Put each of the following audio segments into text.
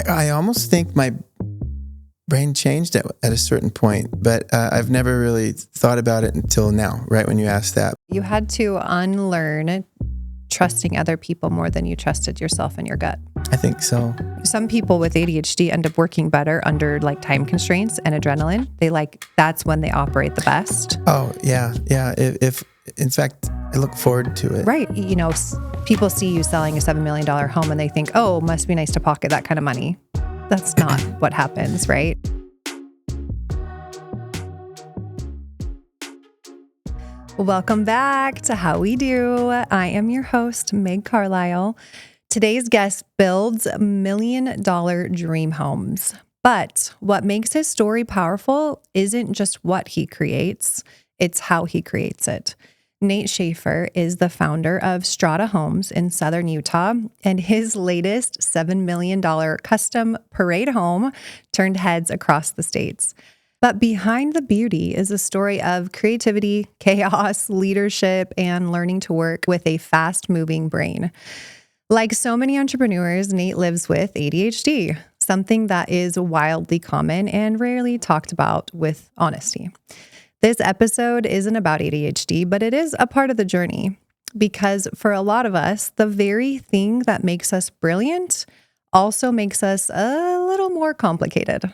I almost think my brain changed at a certain point, but I've never really thought about it until now, right when you asked that. You had to unlearn trusting other people more than you trusted yourself and your gut. I think so. Some people with ADHD end up working better under like time constraints and adrenaline. That's when they operate the best. Oh, yeah. If in fact, I look forward to it. Right. People see you selling a $7 million home and they think, oh, must be nice to pocket that kind of money. That's not what happens, right? Welcome back to How We Do. I am your host, Meg Carlisle. Today's guest builds $1 million dream homes. But what makes his story powerful isn't just what he creates, it's how he creates it. Nate Schaefer is the founder of Strata Homes in Southern Utah, and his latest $7 million custom parade home turned heads across the states. But behind the beauty is a story of creativity, chaos, leadership, and learning to work with a fast-moving brain. Like so many entrepreneurs, Nate lives with ADHD, something that is wildly common and rarely talked about with honesty. This episode isn't about ADHD, but it is a part of the journey because for a lot of us, the very thing that makes us brilliant also makes us a little more complicated.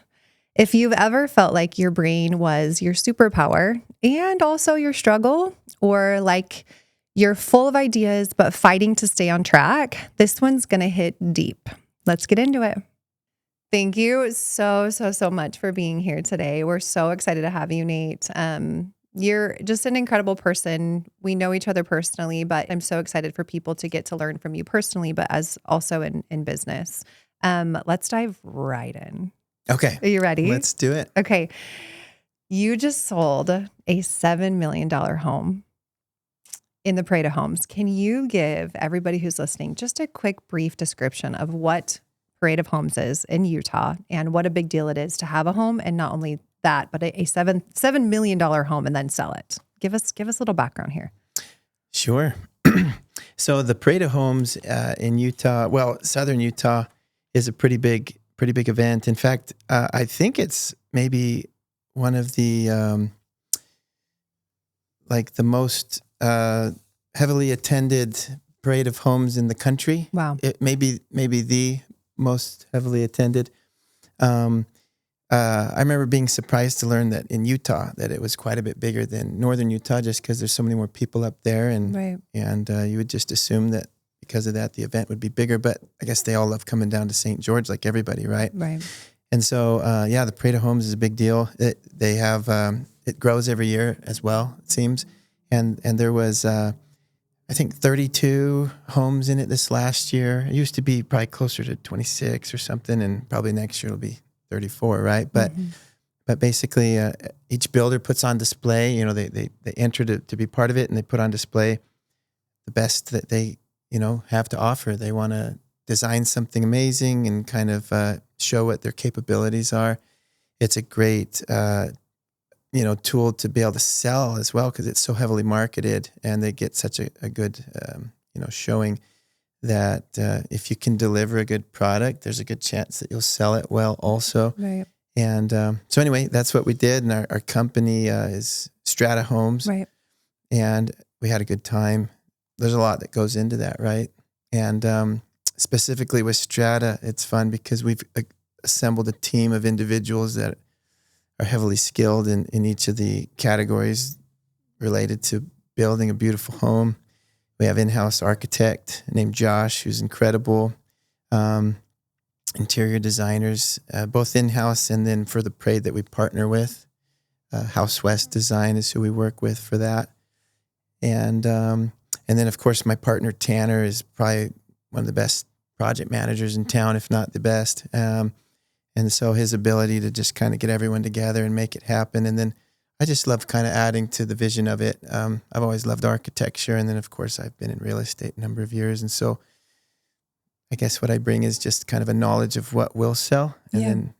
If you've ever felt like your brain was your superpower and also your struggle, or like you're full of ideas but fighting to stay on track, this one's going to hit deep. Let's get into it. Thank you so much for being here today. We're so excited to have you, Nate. You're just an incredible person. We know each other personally, but I'm so excited for people to get to learn from you personally, but as also in business. Let's dive right in. Okay. Are you ready? Let's do it. Okay. You just sold a $7 million home in the Parade of Homes. Can you give everybody who's listening just a quick, brief description of what Parade of Homes is in Utah and what a big deal it is to have a home, and not only that, but a $7 million home and then sell it? Give us a little background here. Sure. So the Parade of Homes in Utah, Southern Utah, is a pretty big event. In fact, I think it's maybe one of the the most heavily attended Parade of Homes in the country. Wow. It maybe the most heavily attended. I remember being surprised to learn that in Utah that it was quite a bit bigger than Northern Utah, just because there's so many more people up there, and Right. and you would just assume that because of that the event would be bigger. But I guess they all love coming down to St. George, like everybody, right? Right. And so the Parade of Homes is a big deal. They have it grows every year as well, it seems, and there was I think 32 homes in it this last year. It used to be probably closer to 26 or something, and probably next year it'll be 34, right? But basically, each builder puts on display. They enter to be part of it, and they put on display the best that they have to offer. They want to design something amazing and kind of show what their capabilities are. It's a great tool to be able to sell as well, because it's so heavily marketed, and they get such a good showing that if you can deliver a good product, there's a good chance that you'll sell it well also. Right. And so anyway, that's what we did. And our company is Strata Homes. Right. And we had a good time. There's a lot that goes into that, right? And specifically with Strata, it's fun because we've assembled a team of individuals that are heavily skilled in each of the categories related to building a beautiful home. We have in-house architect named Josh, who's incredible. Interior designers, both in-house and then for the parade that we partner with. House West Design is who we work with for that. And then, of course, my partner Tanner is probably one of the best project managers in town, if not the best. And so his ability to just kind of get everyone together and make it happen. And then I just love kind of adding to the vision of it. I've always loved architecture. And then, of course, I've been in real estate a number of years. And so I guess what I bring is just kind of a knowledge of what will sell and then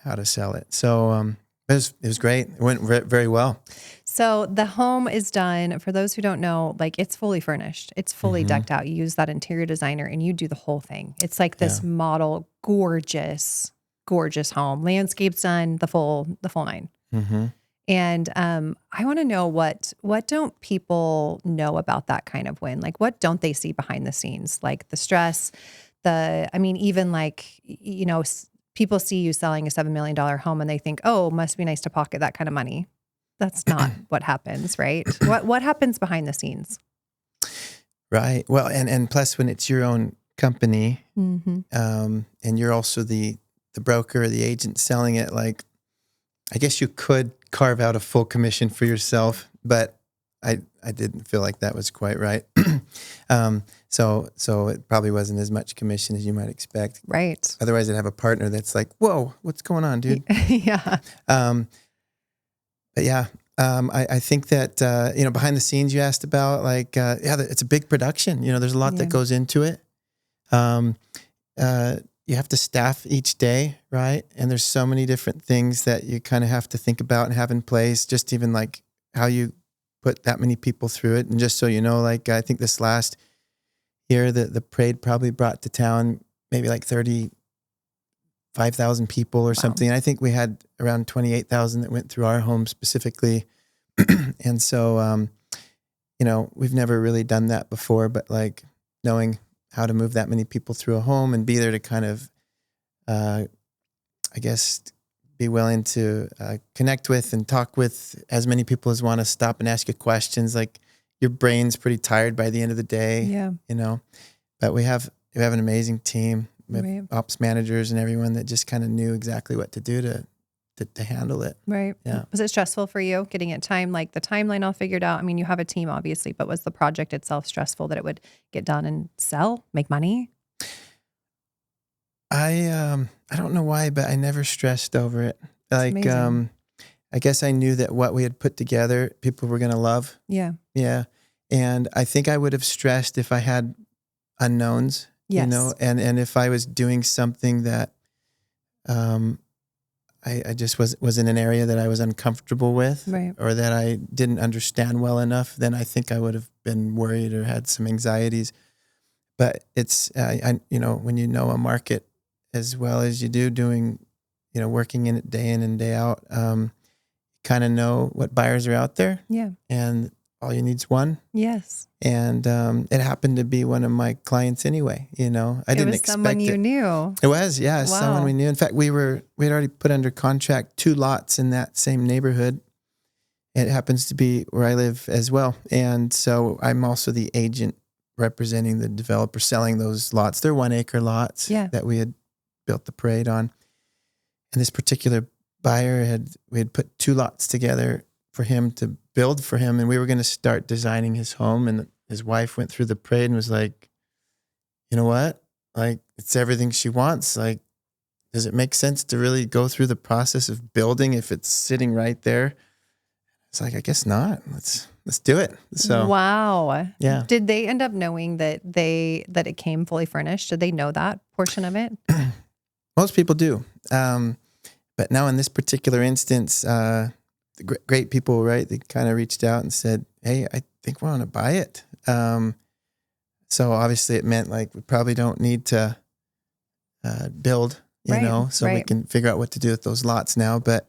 how to sell it. So, It was great. It went very well. So the home is done. For those who don't know, like it's fully furnished. It's fully decked out. You use that interior designer and you do the whole thing. It's like this model, gorgeous, gorgeous home. Landscape's done, the full nine. Mm-hmm. And I want to know what don't people know about that kind of win? Like what don't they see behind the scenes? Like the stress, even like, people see you selling a $7 million home and they think, oh, must be nice to pocket that kind of money. That's not what happens, right? What happens behind the scenes? Right. Well, and plus when it's your own company, and you're also the broker or the agent selling it, like, I guess you could carve out a full commission for yourself, but I didn't feel like that was quite right. So it probably wasn't as much commission as you might expect. Right. Otherwise, I'd have a partner that's like, whoa, what's going on, dude? Yeah. But yeah, I think that, behind the scenes you asked about, like, it's a big production. There's a lot that goes into it. You have to staff each day, right? And there's so many different things that you kind of have to think about and have in place, just even like how you put that many people through it. And just so you know, like, I think this last year, the parade probably brought to town maybe like 35,000 people or something. And I think we had around 28,000 that went through our home specifically. And so, we've never really done that before, but like knowing how to move that many people through a home and be there to kind of, I guess, be willing to connect with and talk with as many people as want to stop and ask you questions. Like your brain's pretty tired by the end of the day, but we have an amazing team. We have ops managers and everyone that just kind of knew exactly what to do to handle it. Right. Yeah. Was it stressful for you getting it timed, like the timeline all figured out? I mean, you have a team obviously, but was the project itself stressful that it would get done and sell, make money? I don't know why, but I never stressed over it. That's Like, amazing. I guess I knew that what we had put together, people were going to love. Yeah. Yeah. And I think I would have stressed if I had unknowns, Yes. and if I was doing something that, I just was in an area that I was uncomfortable with, Right. or that I didn't understand well enough, then I think I would have been worried or had some anxieties. But it's, when you know a market as well as you do, doing, working in it day in and day out, kind of know what buyers are out there. Yeah. And all you need's one. Yes. And it happened to be one of my clients anyway. I didn't expect someone you knew. It was, yeah, Wow. someone we knew. In fact, we had already put under contract 2 lots in that same neighborhood. It happens to be where I live as well. And so I'm also the agent representing the developer selling those lots. They're 1 acre lots that we had built the parade on. And this particular buyer we had put 2 lots together for him to build for him. And we were going to start designing his home. And his wife went through the parade and was like, you know what? Like, it's everything she wants. Like, does it make sense to really go through the process of building if it's sitting right there? It's like, I guess not. Let's do it. So wow. Yeah. Did they end up knowing that it came fully furnished? Did they know that portion of it? Most people do. But now in this particular instance, the great people, right? They kind of reached out and said, hey, I think we want to buy it. So obviously it meant like we probably don't need to build, so we can figure out what to do with those lots now. But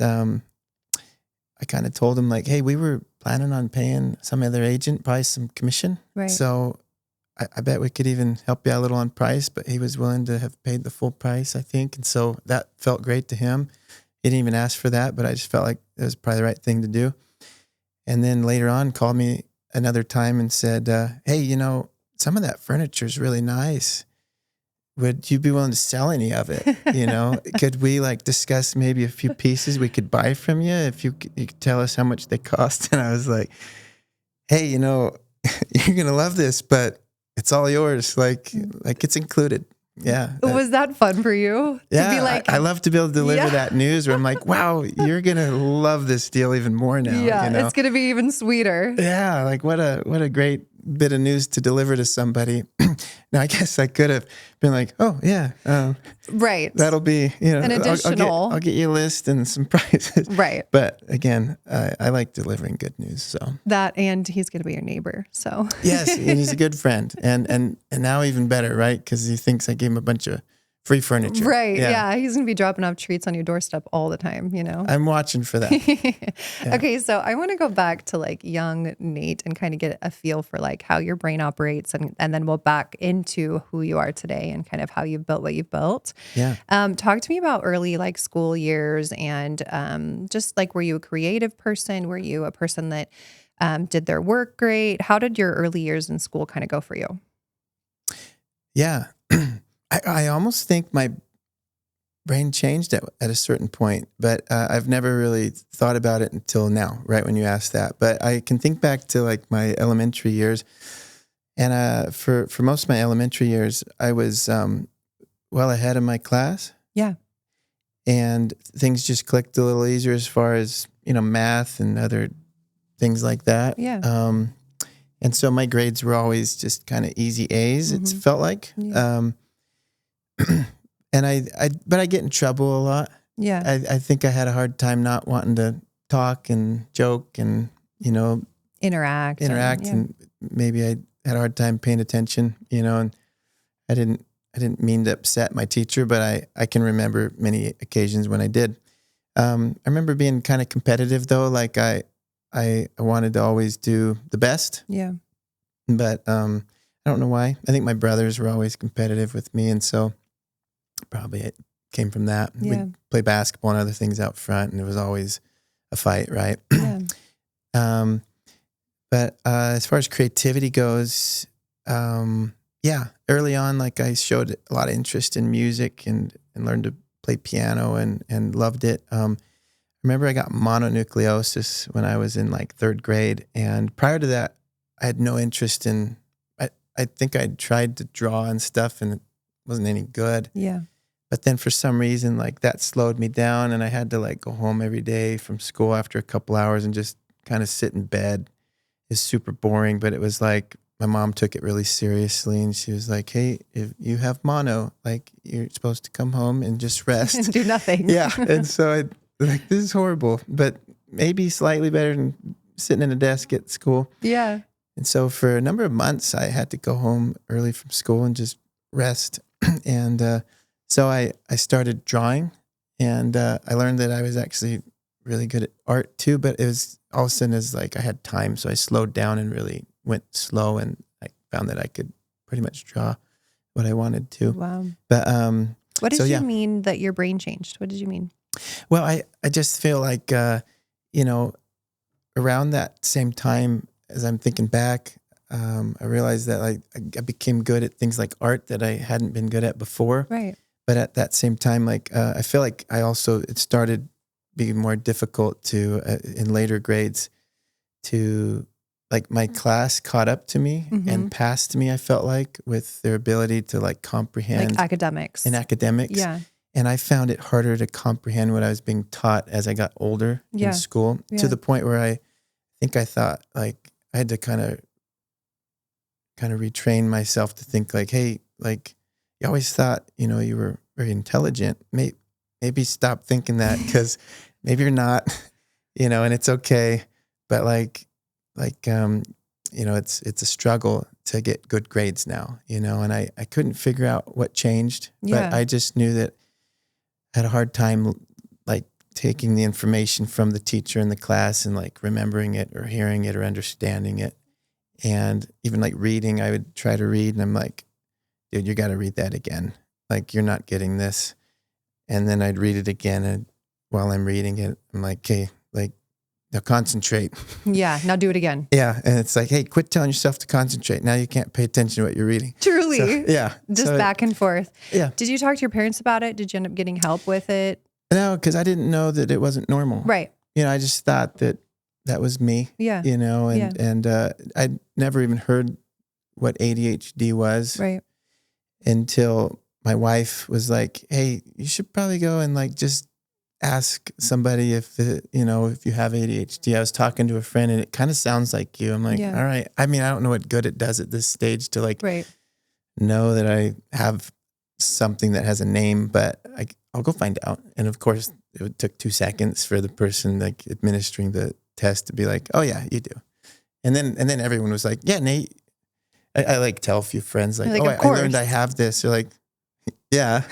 I kind of told him like, hey, we were planning on paying some other agent probably some commission. Right. So I bet we could even help you out a little on price, but he was willing to have paid the full price, I think. And so that felt great to him. He didn't even ask for that, but I just felt like it was probably the right thing to do. And then later on called me another time and said, hey, some of that furniture is really nice. Would you be willing to sell any of it? Could we like discuss maybe a few pieces we could buy from you if you could tell us how much they cost? And I was like, hey, you're going to love this, but it's all yours. Like it's included. Yeah. Was that fun for you? Yeah. To be like, I love to be able to deliver that news where I'm like, wow, you're going to love this deal even more now. Yeah. It's going to be even sweeter. Yeah. Like what a great bit of news to deliver to somebody. Now, I guess I could have been like, oh, yeah, right. that'll be, An additional. I'll get you a list and some prizes. Right. But again, I like delivering good news. So That, and he's going to be your neighbor. So yes, and he's a good friend. And now even better, right? Because he thinks I gave him a bunch of free furniture. Right. Yeah. He's going to be dropping off treats on your doorstep all the time, you know? I'm watching for that. Yeah. Okay. So I want to go back to like young Nate and kind of get a feel for like how your brain operates. And then we'll back into who you are today and kind of how you've built what you've built. Yeah. Talk to me about early like school years and just like, were you a creative person? Were you a person that did their work great? How did your early years in school kind of go for you? Yeah. I almost think my brain changed at a certain point, but I've never really thought about it until now, right when you asked that. But I can think back to like my elementary years. And for most of my elementary years, I was well ahead of my class. Yeah. And things just clicked a little easier as far as, math and other things like that. Yeah. And so my grades were always just kind of easy A's, it felt like. Yeah. And but I get in trouble a lot. Yeah. I think I had a hard time not wanting to talk and joke and, Interact. and maybe I had a hard time paying attention, and I didn't mean to upset my teacher, but I can remember many occasions when I did. I remember being kind of competitive though. Like I wanted to always do the best. Yeah. But I don't know why. I think my brothers were always competitive with me. And so probably it came from that. Yeah. We'd play basketball and other things out front, and it was always a fight, right? Yeah. But as far as creativity goes, early on, like I showed a lot of interest in music and learned to play piano and loved it. Remember I got mononucleosis when I was in like third grade. And prior to that, I had no interest in, I think I'd tried to draw and stuff and it wasn't any good. Yeah. But then for some reason, like that slowed me down and I had to like go home every day from school after a couple hours and just kind of sit in bed. It's super boring, but it was like, my mom took it really seriously and she was like, hey, if you have mono, like you're supposed to come home and just rest. And do nothing. Yeah. And so I like, this is horrible, but maybe slightly better than sitting in a desk at school. Yeah. And so for a number of months, I had to go home early from school and just rest. And so I started drawing and I learned that I was actually really good at art too, but it was all of a sudden is like I had time. So I slowed down and really went slow and I found that I could pretty much draw what I wanted to. Wow. But what did you mean that your brain changed? What did you mean? Well, I just feel like, around that same time as I'm thinking back, I realized that like I became good at things like art that I hadn't been good at before. Right. But at that same time, like I feel like it started being more difficult to in later grades to like my class caught up to me and passed me. I felt like with their ability to like comprehend like academics. Yeah. And I found it harder to comprehend what I was being taught as I got older in school to the point where I think I thought like I had to kind of retrain myself to think like, hey, like you always thought, you were very intelligent. Maybe stop thinking that because maybe you're not, and it's okay. But it's a struggle to get good grades now, and I couldn't figure out what changed, but I just knew that I had a hard time like taking the information from the teacher in the class and like remembering it or hearing it or understanding it. And even like reading, I would try to read and I'm like, dude, you got to read that again. Like, you're not getting this. And then I'd read it again. And while I'm reading it, I'm like, okay, like, now concentrate. Yeah. Now do it again. Yeah. And it's like, hey, quit telling yourself to concentrate. Now you can't pay attention to what you're reading. Truly. So, yeah. Just back and forth. Yeah. Did you talk to your parents about it? Did you end up getting help with it? No, because I didn't know that it wasn't normal. Right. I just thought that was me. Yeah. And I'd never even heard what ADHD was. Right. Until my wife was like, hey, you should probably go and like just ask somebody if if you have ADHD. I was talking to a friend and it kind of sounds like you. I'm like, Yeah. all right. I mean, I don't know what good it does at this stage to like Right. know that I have something that has a name, but I'll go find out. And of course, it took 2 seconds for the person like administering the test to be like, oh yeah, you do. And then everyone was like, yeah, Nate. I like tell a few friends like, Like, oh, of I learned course. I have this. They're like, yeah,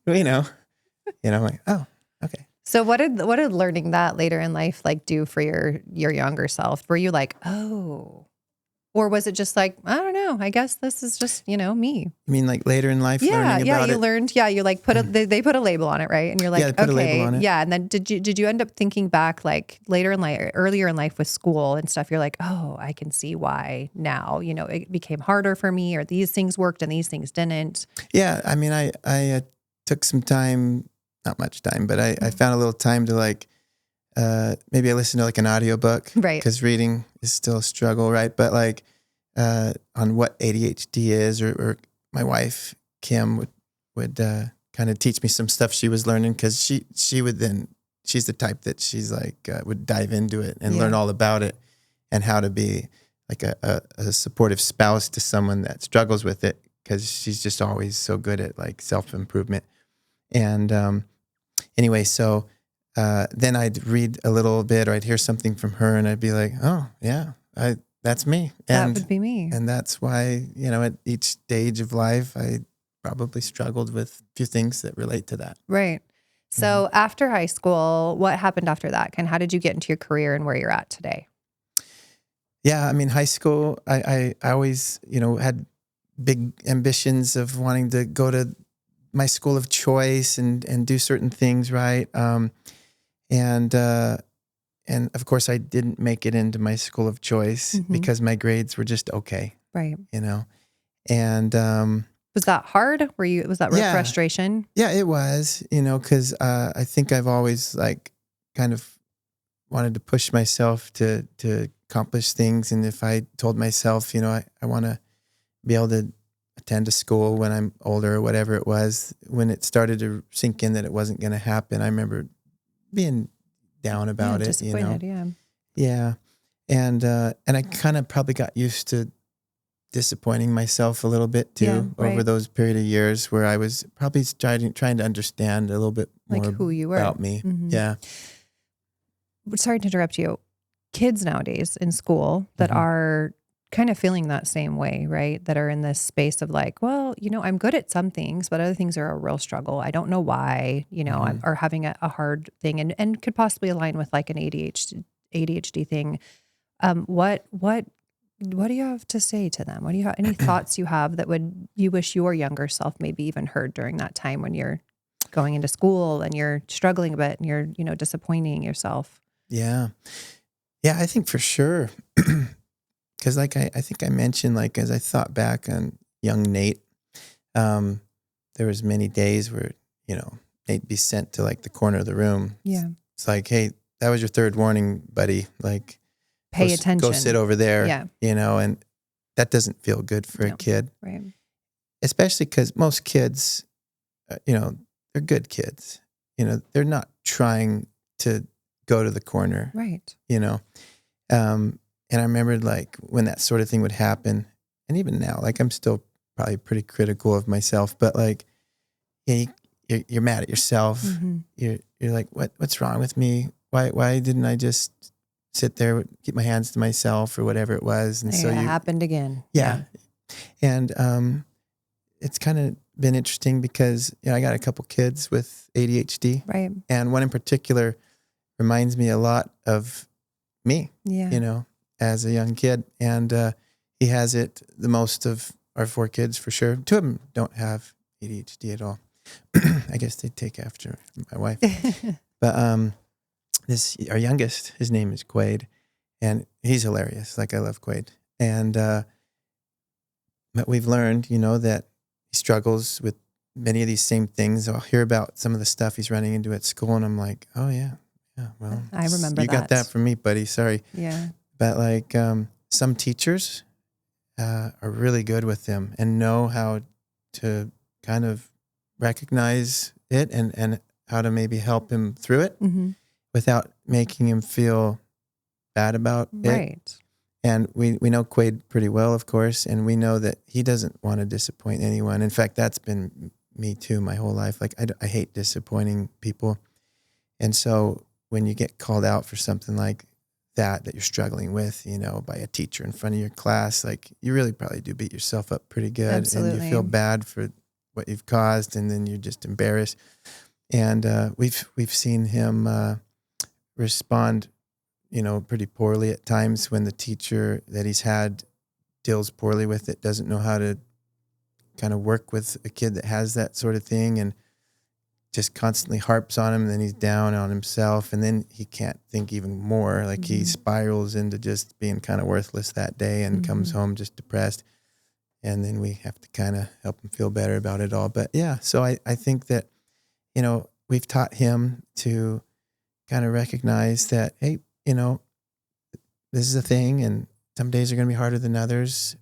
I'm like, oh, okay. So what did learning that later in life like do for your younger self? Were you like, oh, or was it just like, I don't know, I guess this is just, me. You mean like later in life Yeah, learning yeah, about you it? learned, you like they put a label on it, right? And you're like, Yeah, they put a label okay, on it. yeah. And then did you end up thinking back like later in life, earlier in life with school and stuff? You're like, oh, I can see why now. It became harder for me, or these things worked and these things didn't. Yeah, I mean, I took some time, not much time, but I found a little time to like, maybe I listened to like an audiobook, Right. because reading is still a struggle, right? But like, on what ADHD is, or my wife Kim would kind of teach me some stuff she was learning, because she's the type that she's like would dive into it and learn all about it and how to be like a supportive spouse to someone that struggles with it, because she's just always so good at like self-improvement. And anyway, so then I'd read a little bit, or I'd hear something from her and I'd be like, oh yeah, that's me. That And would be me. and that's why, at each stage of life, I probably struggled with a few things that relate to that. Right. So after high school, what happened after that? How did you get into your career and where you're at today? Yeah, I mean, high school, I always, had big ambitions of wanting to go to my school of choice and do certain things, right? And of course, I didn't make it into my school of choice because my grades were just okay, Right. And Was that hard? Was that Yeah. frustration? yeah, it was, because I think I've always like kind of wanted to push myself to accomplish things. And if I told myself, I want to be able to attend a school when I'm older or whatever it was, when it started to sink in that it wasn't going to happen, I remember being down about it, disappointed, yeah. Yeah. And I kind of probably got used to disappointing myself a little bit too, Yeah, right. over those period of years where I was probably trying to understand a little bit Like more who you were. about me. Mhm. Yeah. Sorry to interrupt you. Kids nowadays in school that are kind of feeling that same way, right? That are in this space of like, well, I'm good at some things, but other things are a real struggle. I don't know why, I'm or having a hard thing, and could possibly align with like an ADHD thing. What do you have to say to them? What do you have, any thoughts you have that you wish your younger self maybe even heard during that time when you're going into school and you're struggling a bit and you're, disappointing yourself? Yeah. Yeah, I think for sure. Because like I think I mentioned, like as I thought back on young Nate, there was many days where, Nate'd be sent to like the corner of the room. Yeah. It's like, hey, that was your third warning, buddy. Like, Pay attention. Go sit over there. Yeah. And that doesn't feel good for a kid. Right. Especially because most kids, they're good kids. They're not trying to go to the corner. Right. And I remembered like when that sort of thing would happen, and even now, like I'm still probably pretty critical of myself, but like, yeah, you're mad at yourself. You're like, what's wrong with me? Why didn't I just sit there, keep my hands to myself, or whatever it was? And Yeah, so it happened again. Yeah. And it's kind of been interesting because I got a couple kids with ADHD, Right. and one in particular reminds me a lot of me. Yeah. As a young kid, and he has it the most of our 4 kids for sure. 2 of them don't have ADHD at all. I guess they take after my wife. But our youngest, his name is Quaid, and he's hilarious. Like I love Quaid, and but we've learned, that he struggles with many of these same things. I'll hear about some of the stuff he's running into at school, and I'm like, oh yeah, well, I remember you got that. that from me, buddy. Sorry. Yeah. But like some teachers are really good with them and know how to kind of recognize it and how to maybe help him through it Mm-hmm. without making him feel bad about it. Right. And we know Quade pretty well, of course, and we know that he doesn't want to disappoint anyone. In fact, that's been me too my whole life. Like I hate disappointing people. And so when you get called out for something like that you're struggling with, by a teacher in front of your class, like you really probably do beat yourself up pretty good. Absolutely. And you feel bad for what you've caused, and then you're just embarrassed. And we've seen him respond, pretty poorly at times when the teacher that he's had deals poorly with it, doesn't know how to kind of work with a kid that has that sort of thing, and just constantly harps on him, and then he's down on himself, and then he can't think even more. Like he spirals into just being kind of worthless that day and comes home just depressed. And then we have to kind of help him feel better about it all. But yeah, so I think that, we've taught him to kind of recognize that, hey, this is a thing, and some days are going to be harder than others.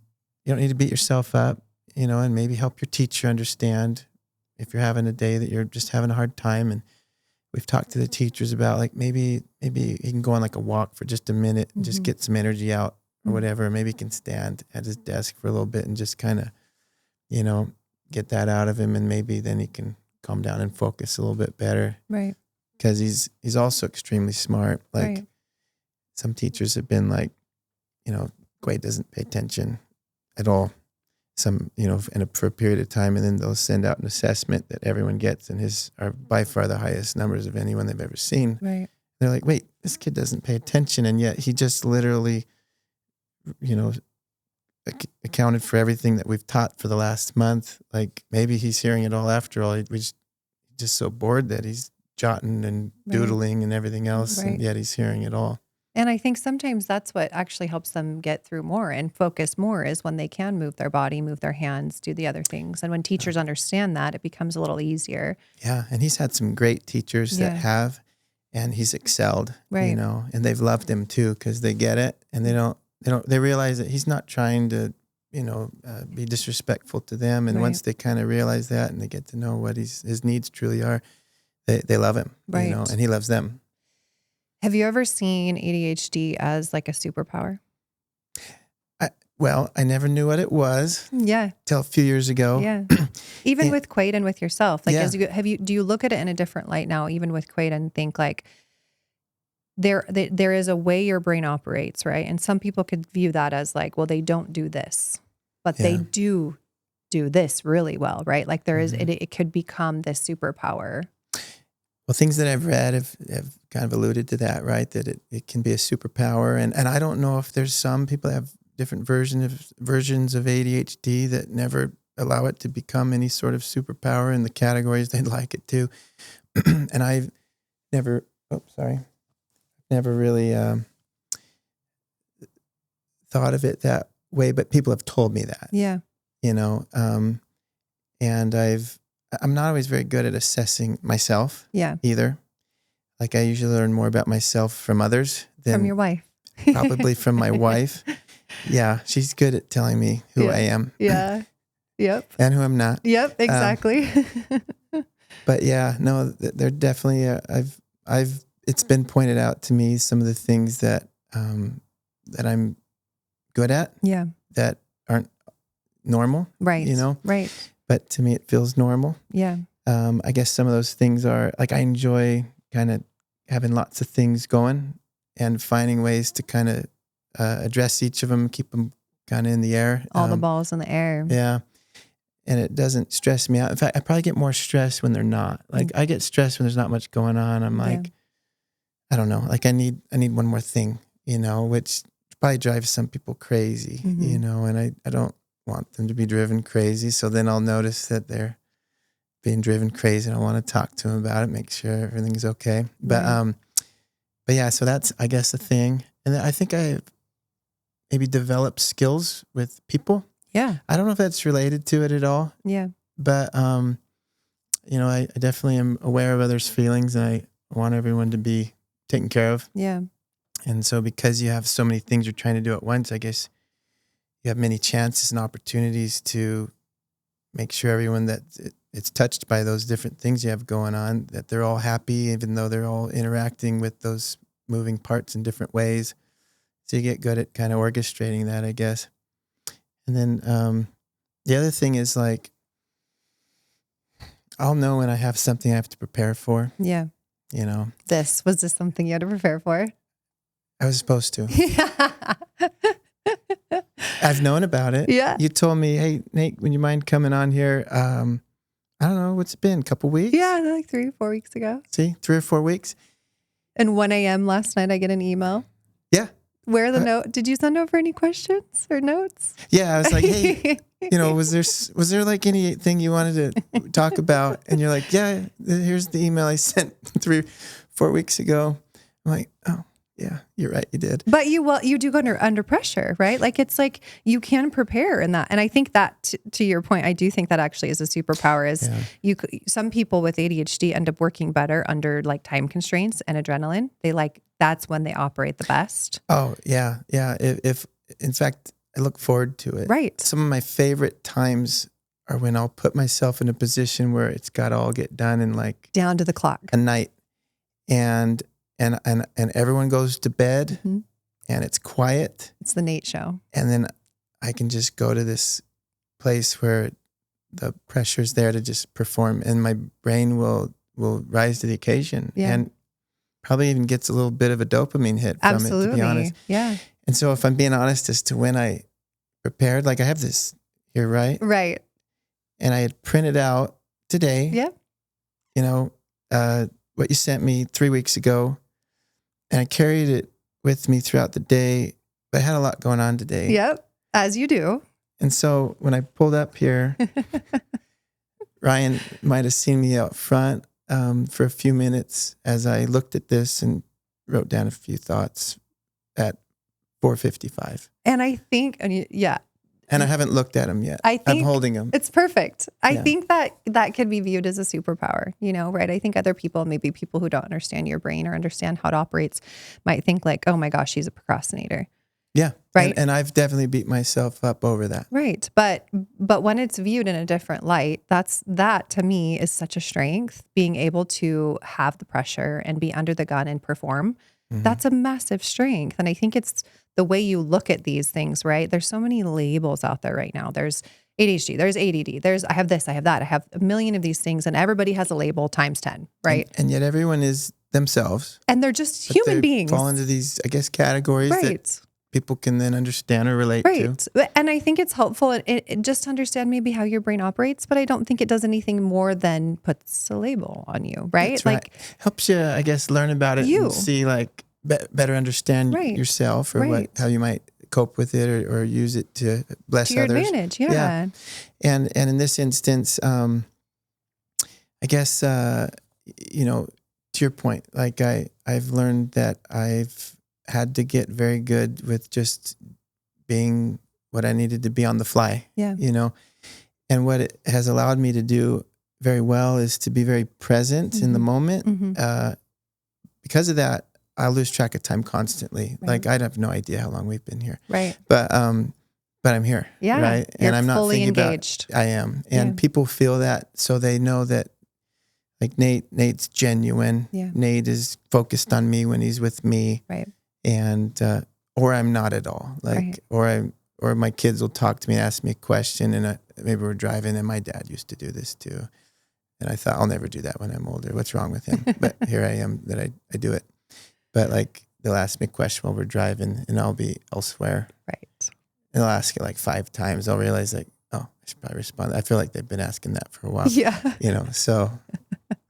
You don't need to beat yourself up, and maybe help your teacher understand if you're having a day that you're just having a hard time. And we've talked to the teachers about like maybe he can go on like a walk for just a minute and just get some energy out or whatever. Maybe he can stand at his desk for a little bit and just kind of, get that out of him, and maybe then he can calm down and focus a little bit better. Right. Because he's also extremely smart. Like some teachers have been like, Quade doesn't pay attention at all. For a period of time, and then they'll send out an assessment that everyone gets, and his are by far the highest numbers of anyone they've ever seen. Right. They're like, wait, this kid doesn't pay attention, and yet he just literally, accounted for everything that we've taught for the last month. Like maybe he's hearing it all after all. He's just so bored that he's jotting and doodling and everything else, and yet he's hearing it all. And I think sometimes that's what actually helps them get through more and focus more, is when they can move their body, move their hands, do the other things. And when teachers understand that, it becomes a little easier. Yeah. And he's had some great teachers that have, and he's excelled, and they've loved him too, because they get it, and they realize that he's not trying to, be disrespectful to them. And once they kind of realize that and they get to know what his needs truly are, they love him, and he loves them. Have you ever seen ADHD as like a superpower? I never knew what it was. Yeah. Till a few years ago. Yeah. Even with Quade and with yourself. Like, do you look at it in a different light now, even with Quade, and think like there is a way your brain operates, right? And some people could view that as like, well, they don't do this, but they do this really well, right? Like there is, it could become this superpower. Well, things that I've read have kind of alluded to that, right? That it can be a superpower. And I don't know if there's some people that have different versions of ADHD that never allow it to become any sort of superpower in the categories they'd like it to. And I've never really thought of it that way, but people have told me that. Yeah. And I'm not always very good at assessing myself either. Like I usually learn more about myself from others than from your wife. Probably from my wife. Yeah, she's good at telling me who I am. Yeah. Yep. And who I'm not. Yep, exactly. But yeah, no, they're definitely it's been pointed out to me some of the things that that I'm good at. Yeah. That aren't normal. Right. Right. But to me, it feels normal. Yeah. I guess some of those things are like I enjoy kind of having lots of things going and finding ways to kind of address each of them, keep them kind of in the air. All the balls in the air. Yeah. And it doesn't stress me out. In fact, I probably get more stressed when they're not. Like I get stressed when there's not much going on. I'm like, I don't know, like I need one more thing, which probably drives some people crazy, and I don't want them to be driven crazy. So then I'll notice that they're being driven crazy, and I want to talk to them about it, make sure everything's okay. But yeah, so that's, I guess, a thing. And then I think I maybe developed skills with people. Yeah. I don't know if that's related to it at all. Yeah. But, I definitely am aware of others' feelings, and I want everyone to be taken care of. Yeah. And so because you have so many things you're trying to do at once, I guess you have many chances and opportunities to make sure everyone it's touched by those different things you have going on, that they're all happy, even though they're all interacting with those moving parts in different ways. So you get good at kind of orchestrating that, I guess. And then the other thing is like, I'll know when I have something I have to prepare for. Yeah. You know, Was this something you had to prepare for? I was supposed to. I've known about it. Yeah. You told me, hey, Nate, would you mind coming on here? I don't know, what's it been? A couple weeks? Yeah, like 3 or 4 weeks ago. See, 3 or 4 weeks. And 1 a.m. last night, I get an email. Yeah. Where are the note? Did you send over any questions or notes? Yeah, I was like, hey, was there like anything you wanted to talk about? And you're like, yeah, here's the email I sent 3 or 4 weeks ago. I'm like, oh, yeah, you're right, you did. But you do go under pressure, right? Like it's like you can prepare in that, and I think that to your point, I do think that actually is a superpower. Is some people with ADHD end up working better under like time constraints and adrenaline. That's when they operate the best. Oh yeah. If in fact, I look forward to it. Right. Some of my favorite times are when I'll put myself in a position where it's got to all get done in like down to the clock a night, and everyone goes to bed, mm-hmm. and it's quiet. It's the Nate show. And then I can just go to this place where the pressure's there to just perform, and my brain will rise to the occasion, and probably even gets a little bit of a dopamine hit from it, to be honest. Yeah. And so if I'm being honest as to when I prepared, like I have this here, right? Right. And I had printed out today, what you sent me 3 weeks ago, and I carried it with me throughout the day. But I had a lot going on today. Yep, as you do. And so when I pulled up here, Ryan might have seen me out front for a few minutes as I looked at this and wrote down a few thoughts at 4:55. And I think, and I haven't looked at them yet. I'm holding them. It's perfect. I think that could be viewed as a superpower, right? I think other people, maybe people who don't understand your brain or understand how it operates, might think like, oh my gosh, she's a procrastinator. Yeah. Right. And I've definitely beat myself up over that. Right. But when it's viewed in a different light, that to me is such a strength, being able to have the pressure and be under the gun and perform. Mm-hmm. That's a massive strength. And I think it's the way you look at these things, right? There's so many labels out there right now. There's ADHD, there's ADD, I have this, I have that. I have a million of these things, and everybody has a label times 10, right? And yet everyone is themselves. And they're just human beings. Fall into these, I guess, categories that people can then understand or relate to. And I think it's helpful it just to understand maybe how your brain operates, but I don't think it does anything more than puts a label on you, right? That's right. Helps you, I guess, learn about it and see like better understand yourself or how you might cope with it or use it to bless your others. Advantage, yeah. And in this instance, I guess, to your point, like I've learned that I've had to get very good with just being what I needed to be on the fly, and what it has allowed me to do very well is to be very present in the moment. Mm-hmm. Because of that, I lose track of time constantly. Right. Like I'd have no idea how long we've been here. Right. But I'm here. Yeah. Right. And I'm not fully thinking engaged. I am. And people feel that, so they know that like Nate's genuine. Yeah. Nate is focused on me when he's with me. Right. And, or I'm not at all. Like, or my kids will talk to me and ask me a question, and maybe we're driving, and my dad used to do this too. And I thought, I'll never do that when I'm older. What's wrong with him? But here I am that I do it. But like they'll ask me a question while we're driving, and I'll be elsewhere. Right. And they'll ask it like 5 times. I'll realize like, oh, I should probably respond. I feel like they've been asking that for a while. Yeah. So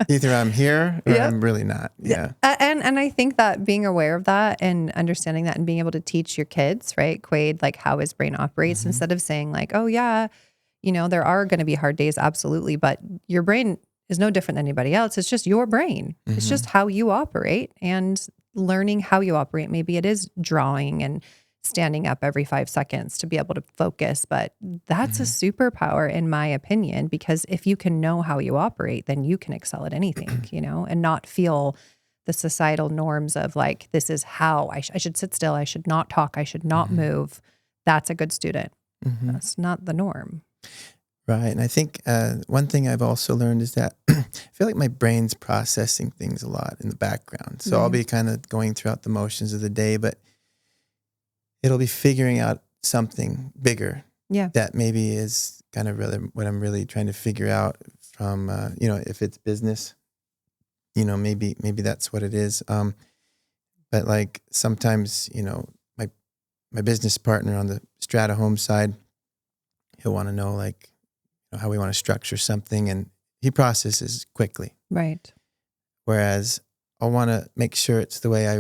either I'm here or I'm really not. Yeah. And I think that being aware of that and understanding that and being able to teach your kids, right, Quade, like how his brain operates, instead of saying like, oh yeah, there are going to be hard days. Absolutely. But your brain is no different than anybody else. It's just your brain. Mm-hmm. It's just how you operate, and learning how you operate. Maybe it is drawing and standing up every 5 seconds to be able to focus, but that's a superpower in my opinion, because if you can know how you operate, then you can excel at anything, and not feel the societal norms of like, this is how I should sit still. I should not talk. I should not move. That's a good student. That's not the norm. Right. And I think one thing I've also learned is that I feel like my brain's processing things a lot in the background. So I'll Right. be kind of going throughout the motions of the day, but it'll be figuring out something bigger Yeah. that maybe is kind of really what I'm really trying to figure out from, if it's business, maybe that's what it is. But like sometimes, my business partner on the Strata Home side, he'll want to know like how we want to structure something, and he processes quickly. Right. Whereas I want to make sure it's the way I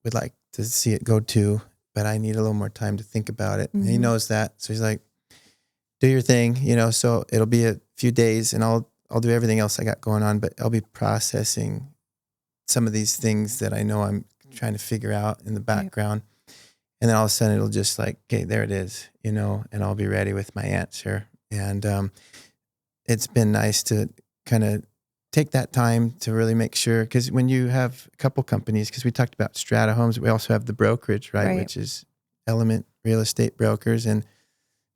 would like to see it go to, but I need a little more time to think about it. And he knows that. So he's like, do your thing, so it'll be a few days and I'll do everything else I got going on, but I'll be processing some of these things that I know I'm trying to figure out in the background. Right. And then all of a sudden it'll just like, okay, there it is, and I'll be ready with my answer. And it's been nice to kind of take that time to really make sure, because when you have a couple companies, because we talked about Strata Homes, we also have the brokerage, right? Which is Element Real Estate Brokers, and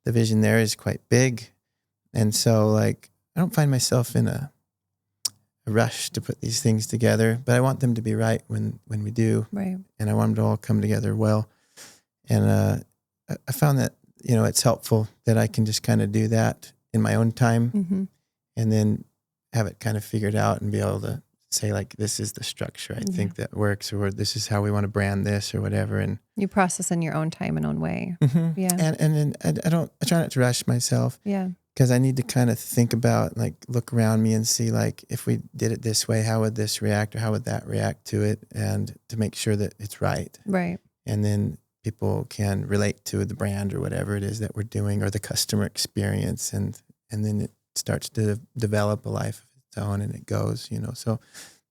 the vision there is quite big. And so like, I don't find myself in a rush to put these things together, but I want them to be right when we do. Right. And I want them to all come together well. And I found that, it's helpful that I can just kind of do that in my own time and then have it kind of figured out and be able to say like, this is the structure I think that works, or this is how we want to brand this or whatever. And you process in your own time and own way. Yeah. And then I try not to rush myself. Yeah. Because I need to kind of think about, like, look around me and see, like, if we did it this way, how would this react or how would that react to it? And to make sure that it's right. Right. And then people can relate to the brand or whatever it is that we're doing, or the customer experience. And then it starts to develop a life of its own, and it goes, So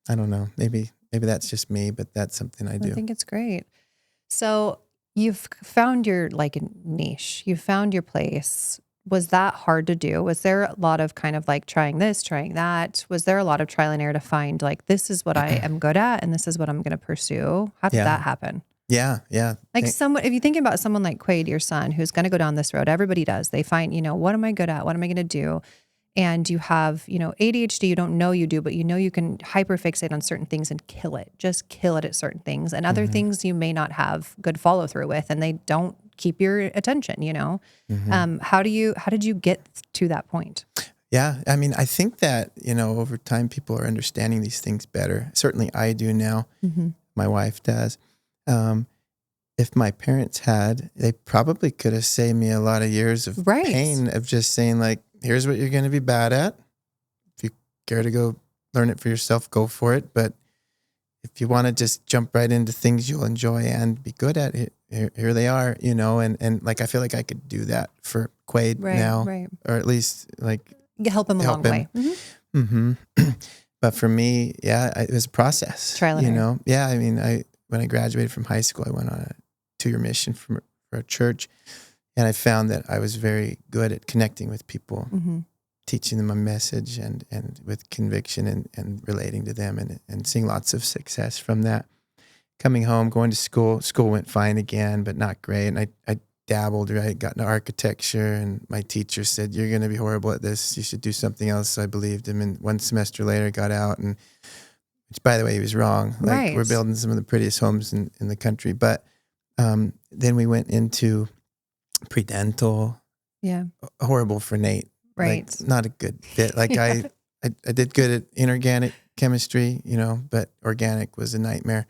I don't know. Maybe that's just me, but that's something I do. I think it's great. So you've found your niche. You found your place. Was that hard to do? Was there a lot of kind of like trying this, trying that? Was there a lot of trial and error to find like, this is what I am good at and this is what I'm going to pursue? How did that happen? Yeah. Yeah. Like if you think about someone like Quade, your son, who's going to go down this road, everybody does. They find, what am I good at? What am I going to do? And you have, ADHD, you don't know you do, but you can hyperfixate on certain things and kill it. Just kill it at certain things. And other things you may not have good follow through with, and they don't keep your attention, How did you get to that point? Yeah. I mean, I think that, over time people are understanding these things better. Certainly I do now. My wife does. If my parents had, they probably could have saved me a lot of years of pain of just saying like, here's what you're going to be bad at. If you care to go learn it for yourself, go for it. But if you want to just jump right into things you'll enjoy and be good at it, here they are, and like, I feel like I could do that for Quade now, or at least like help him along the way. But for me, it was a process, trial and error. Yeah. I mean, when I graduated from high school, I went on a 2-year mission for a church, and I found that I was very good at connecting with people, teaching them a message and with conviction and relating to them and seeing lots of success from that. Coming home, going to school went fine again, but not great. And I dabbled, right? Got into architecture, and my teacher said, you're going to be horrible at this. You should do something else. So I believed him. And one semester later, I got out, and which, by the way, he was wrong. Like, we're building some of the prettiest homes in the country. But then we went into pre-dental. Yeah. Horrible for Nate. Right. Like, not a good fit. Like I did good at inorganic chemistry, but organic was a nightmare.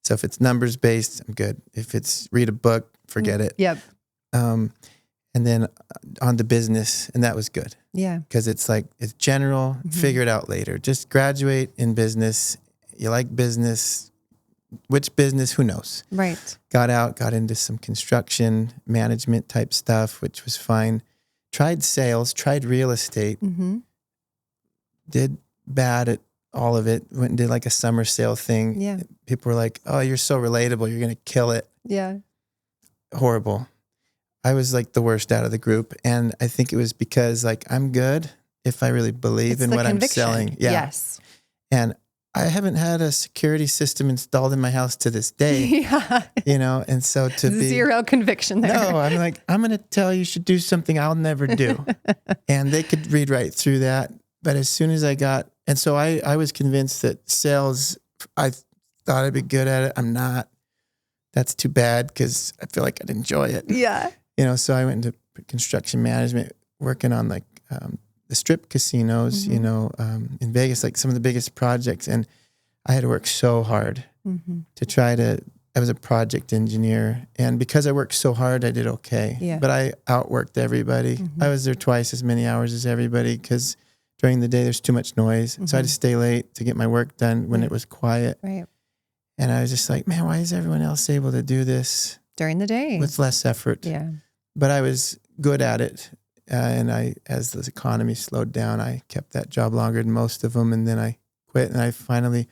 So if it's numbers based, I'm good. If it's read a book, forget it. Yep. And then on to business, and that was good. Yeah. Because it's like, it's general, figure it out later. Just graduate in business. You like business. Which business? Who knows? Right. Got into some construction management type stuff, which was fine. Tried sales, tried real estate. Did bad at all of it. Went and did like a summer sale thing. Yeah. People were like, oh, you're so relatable. You're going to kill it. Yeah. Horrible. I was like the worst out of the group. And I think it was because like, I'm good if I really believe in what conviction. I'm selling. Yeah. Yes. And I haven't had a security system installed in my house to this day, Yeah. and so to be Zero conviction there. no, I'm like, I'm going to tell you should do something I'll never do. And they could read right through that. But as soon as and so I was convinced that sales, I thought I'd be good at it. I'm not. That's too bad because I feel like I'd enjoy it. Yeah. So I went into construction management, working on like the strip casinos, in Vegas, like some of the biggest projects. And I had to work so hard to I was a project engineer. And because I worked so hard, I did okay. Yeah. But I outworked everybody. I was there twice as many hours as everybody because during the day there's too much noise. So I had to stay late to get my work done when it was quiet. Right. And I was just like, man, why is everyone else able to do this During the day. with less effort? Yeah. But I was good at it. And as the economy slowed down, I kept that job longer than most of them. And then I quit and I finally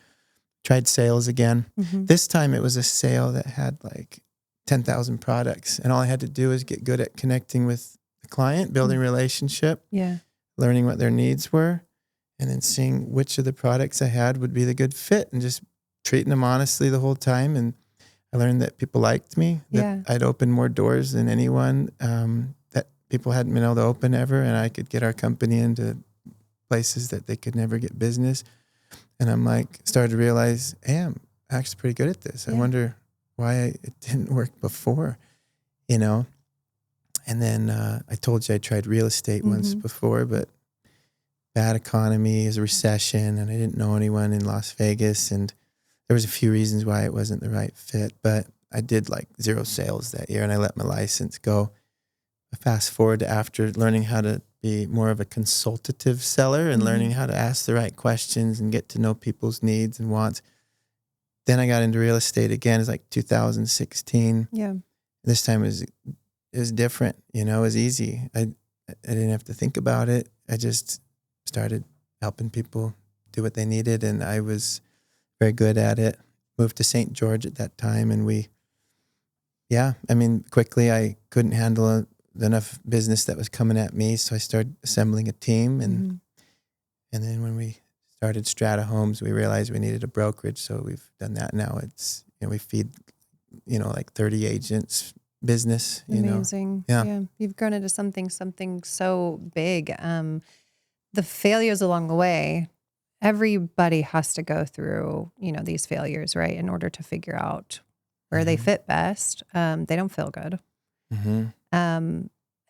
tried sales again. This time it was a sale that had like 10,000 products. And all I had to do was get good at connecting with the client, building a relationship, learning what their needs were, and then seeing which of the products I had would be the good fit and just treating them honestly the whole time. And I learned that people liked me, that I'd opened more doors than anyone, that people hadn't been able to open ever. And I could get our company into places that they could never get business. And I'm like, started to realize, hey, I'm actually pretty good at this. I wonder why it didn't work before, And then I told you I tried real estate once before, but bad economy, is a recession, and I didn't know anyone in Las Vegas. And there was a few reasons why it wasn't the right fit, but I did like 0 sales that year and I let my license go. Fast forward to after learning how to be more of a consultative seller and learning how to ask the right questions and get to know people's needs and wants. Then I got into real estate again. It's like 2016. Yeah. This time it was different, it was easy. I didn't have to think about it. I just started helping people do what they needed, and I was very good at it. Moved to St. George at that time, and quickly I couldn't handle enough business that was coming at me, so I started assembling a team, and then when we started Strata Homes, we realized we needed a brokerage, so we've done that now. It's we feed like 30 agents business. Amazing. Yeah. You've grown into something so big. The failures along the way, everybody has to go through, these failures, right? In order to figure out where they fit best. They don't feel good.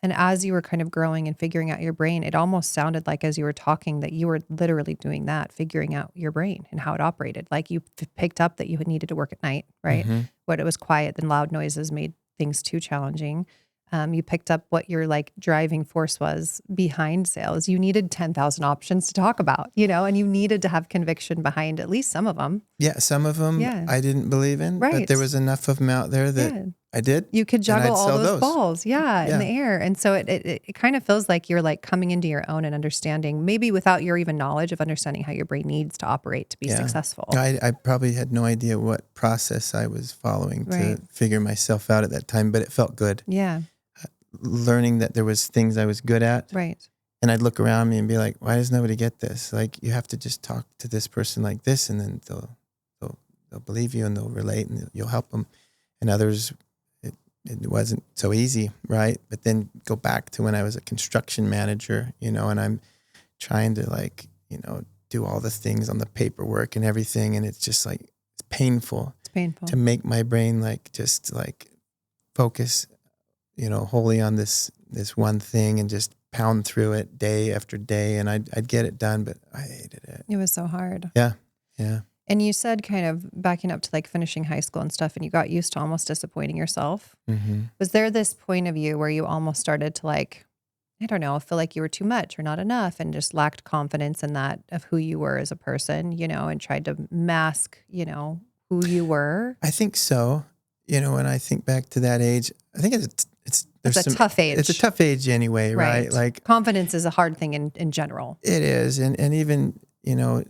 And as you were kind of growing and figuring out your brain, it almost sounded like as you were talking that you were literally doing that, figuring out your brain and how it operated. Like you picked up that you needed to work at night, right? When it was quiet, then loud noises made things too challenging. You picked up what your like driving force was behind sales. You needed 10,000 options to talk about, and you needed to have conviction behind at least some of them. Yeah, some of them I didn't believe in, but there was enough of them out there that I did. You could juggle all those balls, in the air. And so it kind of feels like you're like coming into your own and understanding, maybe without your even knowledge of understanding how your brain needs to operate to be successful. I probably had no idea what process I was following to figure myself out at that time, but it felt good. Yeah. Learning that there was things I was good at. Right. And I'd look around me and be like, why does nobody get this? Like, you have to just talk to this person like this, and then they'll believe you and they'll relate and you'll help them. And others, it wasn't so easy, right? But then go back to when I was a construction manager, and I'm trying to do all the things on the paperwork and everything. And it's just like, it's painful. It's painful to make my brain just focus, wholly on this one thing and just pound through it day after day. And I'd get it done, but I hated it. It was so hard. Yeah. Yeah. And you said kind of backing up to like finishing high school and stuff, and you got used to almost disappointing yourself. Was there this point of you where you almost started to I don't know, feel like you were too much or not enough and just lacked confidence in that of who you were as a person, and tried to mask, who you were? I think so. When I think back to that age, I think it's a tough age. It's a tough age anyway, right? Like confidence is a hard thing in general. It is. And even, now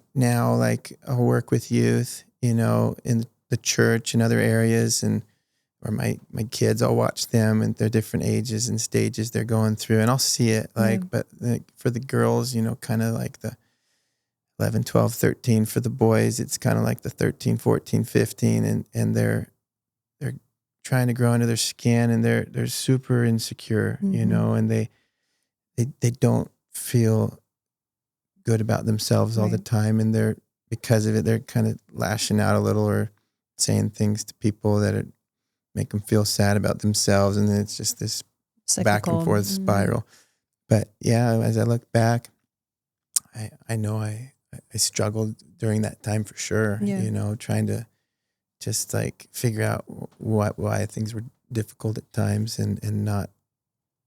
I'll work with youth, in the church and other areas, or my kids, I'll watch them and their different ages and stages they're going through, and I'll see it but for the girls, kind of like the 11, 12, 13 for the boys. It's kind of like the 13, 14, 15, and they're trying to grow under their skin, and they're super insecure, and they don't feel good about themselves all the time, and because of it, they're kind of lashing out a little or saying things to people that make them feel sad about themselves, and then it's just this back and forth spiral. But yeah, as I look back, I know I struggled during that time for sure. Trying to just like figure out why things were difficult at times, and not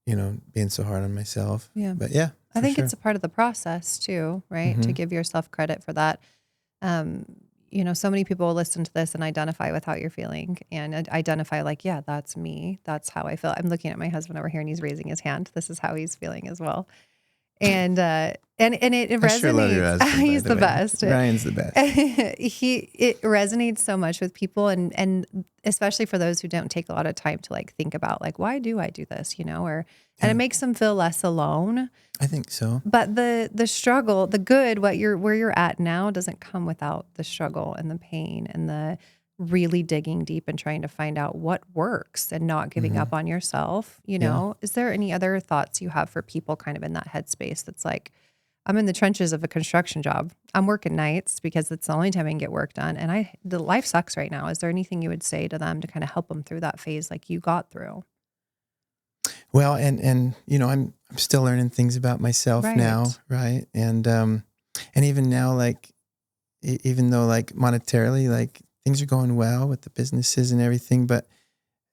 being so hard on myself. But yeah, I think it's a part of the process too, right? To give yourself credit for that. So many people will listen to this and identify with how you're feeling, and identify like, yeah, that's me. That's how I feel. I'm looking at my husband over here, and he's raising his hand. This is how he's feeling as well. And it resonates. I sure love your husband, He's by the way. best. Ryan's the best. It resonates so much with people, and especially for those who don't take a lot of time to like think about like, why do I do this, and it makes them feel less alone. I think so. But the struggle, the good, where you're at now doesn't come without the struggle and the pain and the really digging deep and trying to find out what works and not giving up on yourself. Is there any other thoughts you have for people kind of in that headspace that's like, I'm in the trenches of a construction job. I'm working nights because it's the only time I can get work done. And the life sucks right now. Is there anything you would say to them to kind of help them through that phase like you got through? Well, and I'm still learning things about myself now, right? And even now, like, even though like monetarily, like things are going well with the businesses and everything, but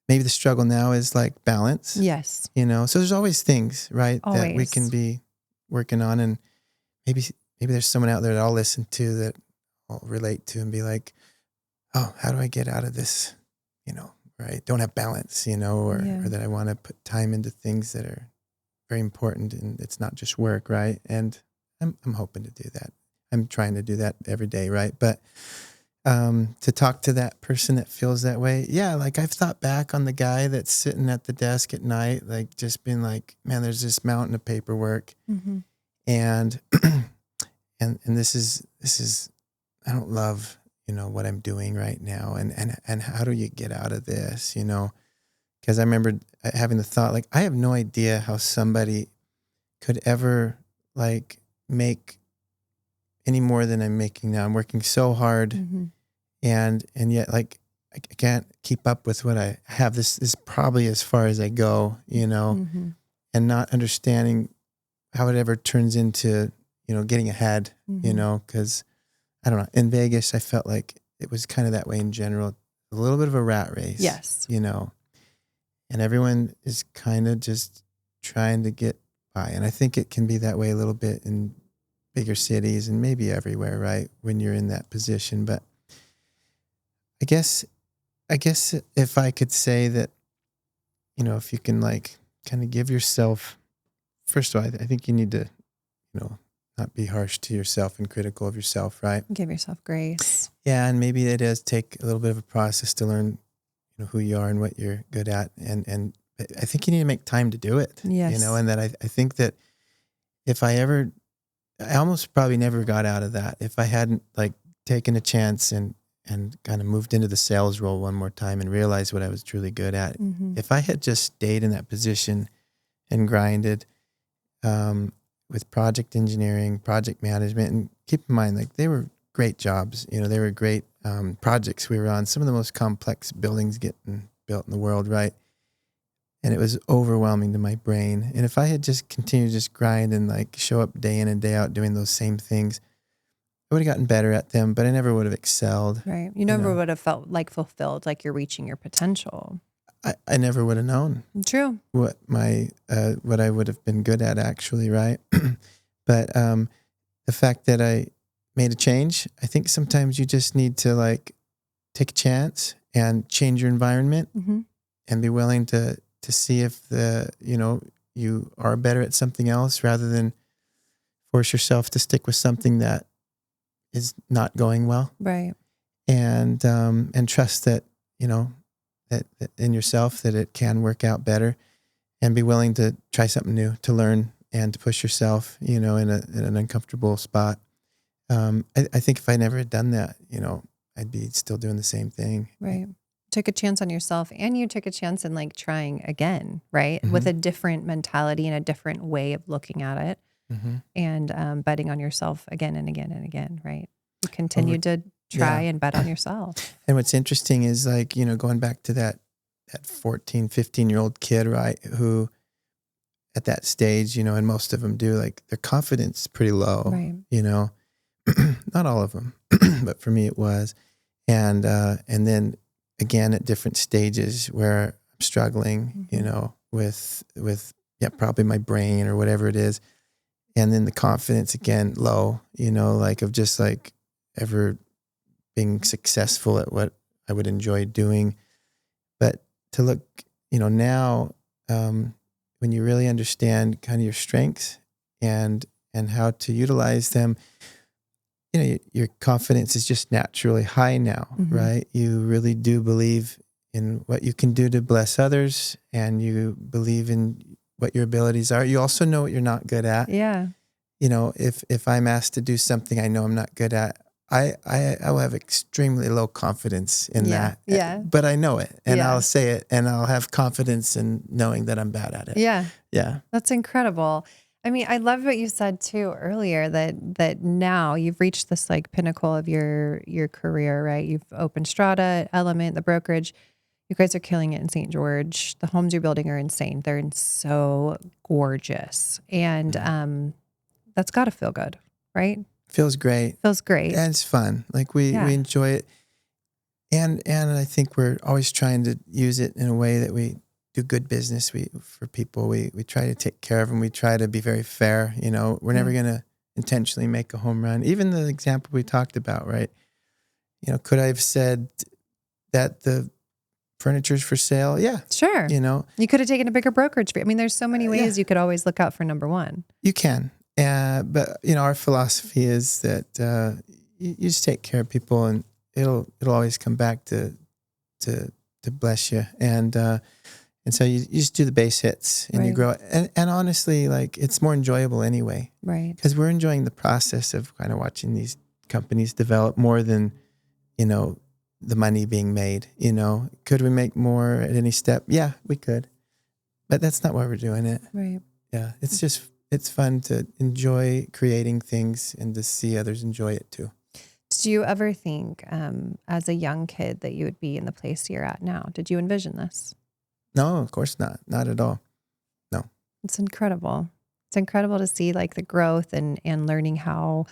maybe the struggle now is like balance. Yes. So there's always things, right, Always. that we can be working on, and maybe there's someone out there that I'll listen to that I'll relate to and be like, oh, how do I get out of this? Right? Don't have balance, or that I want to put time into things that are very important, and it's not just work, right? And I'm hoping to do that. I'm trying to do that every day, right? But to talk to that person that feels that way, yeah, like I've thought back on the guy that's sitting at the desk at night, like just being like, man, there's this mountain of paperwork, and and this is I don't love what I'm doing right now, and how do you get out of this, because I remember having the thought, like, I have no idea how somebody could ever like make any more than I'm making now. I'm working so hard, and yet like I can't keep up with what I have. This is probably as far as I go, and not understanding how it ever turns into, getting ahead, because I don't know. In Vegas, I felt like it was kind of that way in general. A little bit of a rat race. Yes. And everyone is kind of just trying to get by. And I think it can be that way a little bit in bigger cities and maybe everywhere, right? When you're in that position. But I guess if I could say that, if you can like kind of give yourself, first of all, I think you need to, not be harsh to yourself and critical of yourself, right? Give yourself grace. Yeah, and maybe it does take a little bit of a process to learn, who you are and what you're good at, and I think you need to make time to do it. Yes. And that I think that if I almost probably never got out of that if I hadn't like taken a chance and kind of moved into the sales role one more time and realized what I was truly good at. If I had just stayed in that position and grinded, with project engineering, project management, and keep in mind, like they were great jobs. They were great projects we were on. Some of the most complex buildings getting built in the world, right? And it was overwhelming to my brain. And if I had just continued to just grind and like show up day in and day out doing those same things, I would have gotten better at them, but I never would have excelled. Right. You never would have felt like fulfilled, like you're reaching your potential. I never would have known. True. What I would have been good at actually, right? But the fact that I made a change, I think sometimes you just need to like take a chance and change your environment and be willing to see if you are better at something else rather than force yourself to stick with something that is not going well. Right. And trust that, that in yourself that it can work out better, and be willing to try something new, to learn and to push yourself, in an uncomfortable spot. I think if I never had done that, I'd be still doing the same thing. Right. Took a chance on yourself, and you took a chance in like trying again, right? Mm-hmm. With a different mentality and a different way of looking at it, Mm-hmm. and betting on yourself again and again and again, right? You Over, continued to try yeah. and bet on yourself. And what's interesting is like, going back to that 14, 15-year-old kid, right? Who at that stage, and most of them do, like their confidence is pretty low, Right. Not all of them, but for me it was. And then again, at different stages where I'm struggling, with, probably my brain or whatever it is. And then the confidence again, low, like of just like ever being successful at what I would enjoy doing. But to look, now, when you really understand kind of your strengths and how to utilize them, your confidence is just naturally high now, Mm-hmm. right? You really do believe in what you can do to bless others, and you believe in what your abilities are. You also know what you're not good at. Yeah. If I'm asked to do something I know I'm not good at, I will have extremely low confidence in that. Yeah. But I know it, and Yeah. I'll say it, and I'll have confidence in knowing that I'm bad at it. Yeah. Yeah. That's incredible. I mean, I love what you said too earlier, that now you've reached this like pinnacle of your career, right? You've opened Strata, Element, the brokerage. You guys are killing it in St. George. The homes you're building are insane. They're so gorgeous. And that's got to feel good, right? Feels great. Feels great. And it's fun. Like we enjoy it. And I think we're always trying to use it in a way that we do good business. For people, we try to take care of them. We try to be very fair. We're never going to intentionally make a home run. Even the example we talked about, right? Could I have said that the furniture's for sale? Yeah. Sure. You could have taken a bigger brokerage fee. I mean, there's so many ways you could always look out for number one. You can. But our philosophy is that you just take care of people, and it'll always come back to bless you. And so you just do the base hits, and you grow. And honestly, like it's more enjoyable anyway. Right. Because we're enjoying the process of kind of watching these companies develop more than, the money being made. Could we make more at any step? Yeah, we could. But that's not why we're doing it. Right. Yeah. It's fun to enjoy creating things and to see others enjoy it too. Did you ever think as a young kid that you would be in the place you're at now? Did you envision this? No, of course not. Not at all. No. It's incredible. It's incredible to see like the growth and learning how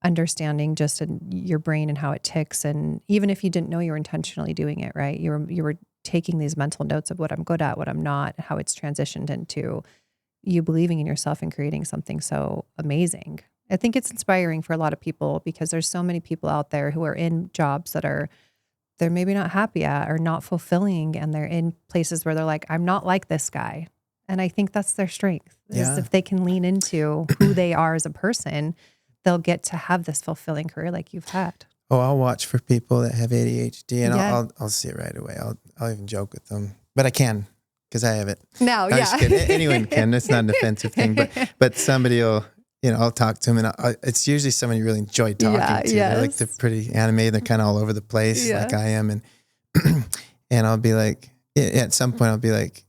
understanding just your brain and how it ticks. And even if you didn't know you were intentionally doing it, right? You were taking these mental notes of what I'm good at, what I'm not, how it's transitioned into you believing in yourself and creating something so amazing. I think it's inspiring for a lot of people because there's so many people out there who are in jobs that they're maybe not happy at or not fulfilling. And they're in places where they're like, I'm not like this guy. And I think that's their strength is if they can lean into who they are as a person, they'll get to have this fulfilling career like you've had. Oh, I'll watch for people that have ADHD, and I'll see it right away. I'll even joke with them, but I can because I have it. No, I'm just kidding. Anyone can. It's not an offensive thing, but somebody will. I'll talk to them, and it's usually someone you really enjoy talking to. Yes. They're pretty animated. They're kind of all over the place, like I am, and and I'll be like, at some point, I'll be like,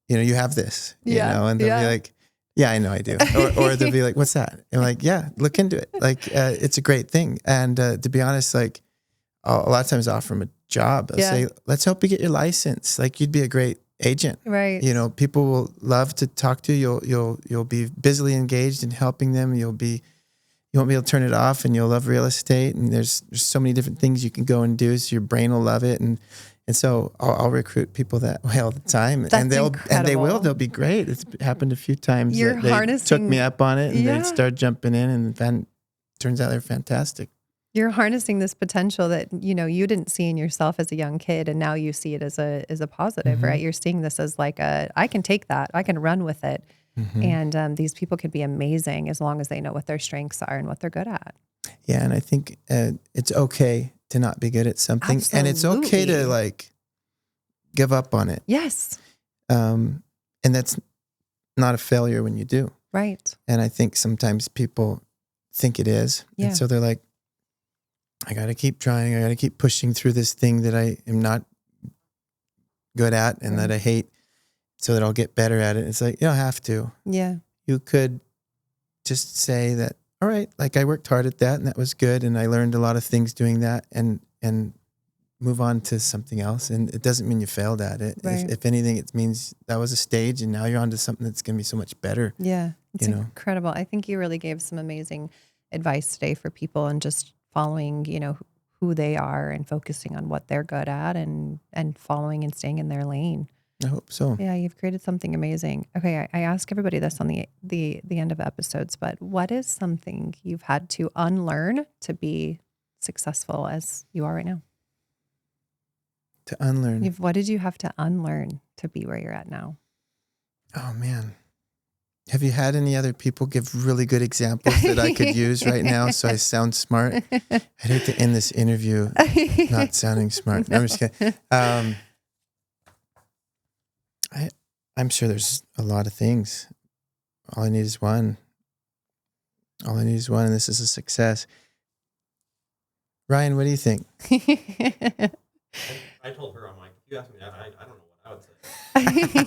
you have this, and they'll be like, yeah, I know I do, or they'll be like, what's that? And I'm like, yeah, look into it. Like, it's a great thing, and to be honest, like a lot of times, I'll offer them a job. I'll say, let's help you get your license. Like, you'd be a great agent, right? People will love to talk to you. You'll be busily engaged in helping them. You won't be able to turn it off, and you'll love real estate. And there's so many different things you can go and do. So your brain will love it. And so I'll recruit people that way all the time. That's and incredible. they'll be great. It's happened a few times. You're they harnessing, took me up on it, and they start jumping in, and then turns out they're fantastic. You're harnessing this potential that, you didn't see in yourself as a young kid. And now you see it as a positive, right? You're seeing this as like I can take that, I can run with it. And these people can be amazing as long as they know what their strengths are and what they're good at. Yeah. And I think it's okay to not be good at something. Absolutely. And it's okay to like give up on it. Yes. And that's not a failure when you do. Right. And I think sometimes people think it is. Yeah. And so they're like, I got to keep trying. I got to keep pushing through this thing that I am not good at and that I hate so that I'll get better at it. It's like, you don't have to. Yeah. You could just say that, all right, like I worked hard at that and that was good. And I learned a lot of things doing that and move on to something else. And it doesn't mean you failed at it. Right. If anything, it means that was a stage and now you're on to something that's going to be so much better. Yeah. It's You know? incredible. I think you really gave some amazing advice today for people and just following, who they are and focusing on what they're good at and following and staying in their lane. I hope so. Yeah, you've created something amazing. Okay, I ask everybody this on the end of episodes, but what is something you've had to unlearn to be successful as you are right now? To unlearn. What did you have to unlearn to be where you're at now? Oh, man. Have you had any other people give really good examples that I could use right now so I sound smart? I'd hate to end this interview not sounding smart. No, I'm just kidding. I'm sure there's a lot of things. All I need is one. All I need is one, and this is a success. Ryan, what do you think? I told her, I'm like, if you ask me that, I don't know what I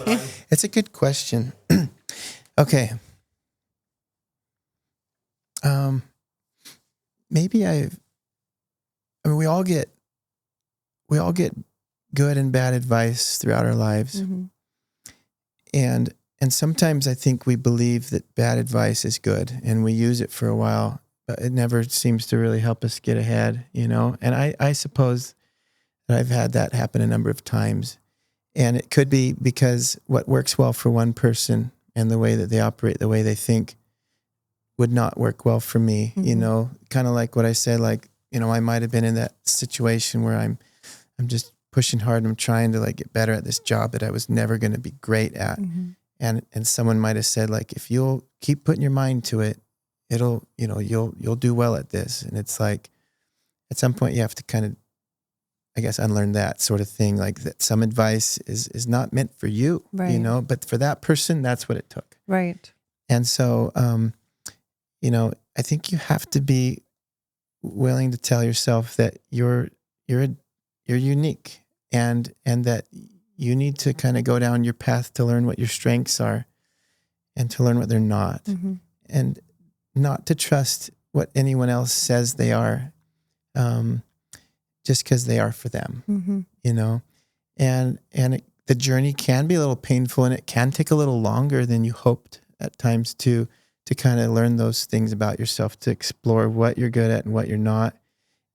would say. It's a good question. Okay. Maybe we all get good and bad advice throughout our lives. Mm-hmm. And sometimes I think we believe that bad advice is good and we use it for a while, but it never seems to really help us get ahead, And I suppose that I've had that happen a number of times. And it could be because what works well for one person and the way that they operate, the way they think would not work well for me, kind of like what I said, like, I might have been in that situation where I'm just pushing hard and I'm trying to like get better at this job that I was never going to be great at. Mm-hmm. And someone might have said like, if you'll keep putting your mind to it, it'll, you'll do well at this. And it's like, at some point you have to kind of, I guess, unlearn that sort of thing. Like that some advice is not meant for you, right. But for that person, that's what it took. Right. And so, I think you have to be willing to tell yourself that you're unique and that you need to kind of go down your path to learn what your strengths are and to learn what they're not, mm-hmm. and not to trust what anyone else says they are, just because they are for them, mm-hmm. And the journey can be a little painful and it can take a little longer than you hoped at times to kind of learn those things about yourself, to explore what you're good at and what you're not.